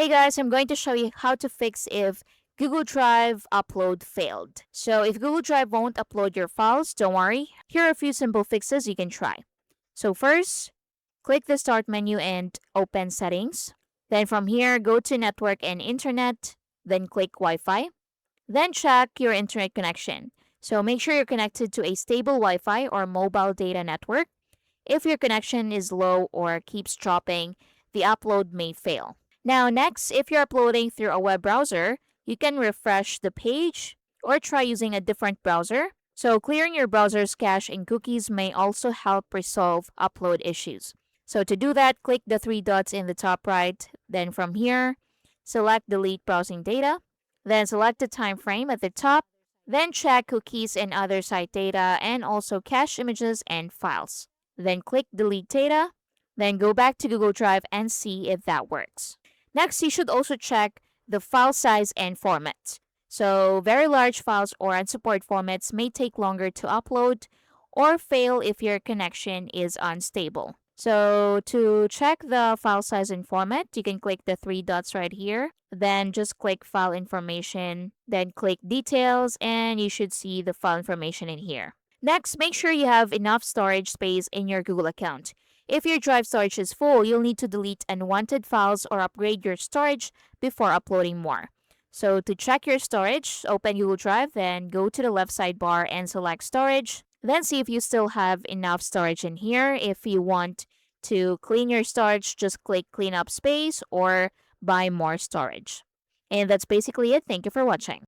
Hey guys, I'm going to show you how to fix if Google Drive upload failed. So if Google Drive won't upload your files, don't worry. Here are a few simple fixes you can try. So first, click the Start menu and open Settings. Then from here, go to Network and Internet, then click Wi-Fi. Then check your internet connection. So make sure you're connected to a stable Wi-Fi or mobile data network. If your connection is low or keeps dropping, the upload may fail. Now, next, if you're uploading through a web browser, you can refresh the page or try using a different browser. So, clearing your browser's cache and cookies may also help resolve upload issues. So, to do that, click the three dots in the top right. Then, from here, select Delete Browsing Data. Then, select the time frame at the top. Then, check cookies and other site data and also cache images and files. Then, click Delete Data. Then, go back to Google Drive and see if that works. Next, you should also check the file size and format. So, very large files or unsupported formats may take longer to upload or fail if your connection is unstable. So, to check the file size and format, you can click the three dots right here. Then just click File Information, then click Details, and you should see the file information in here. Next, make sure you have enough storage space in your Google account. If your drive storage is full, you'll need to delete unwanted files or upgrade your storage before uploading more. So to check your storage, open Google Drive, then go to the left sidebar and select Storage. Then see if you still have enough storage in here. If you want to clean your storage, just click Clean Up Space or Buy More Storage. And that's basically it. Thank you for watching.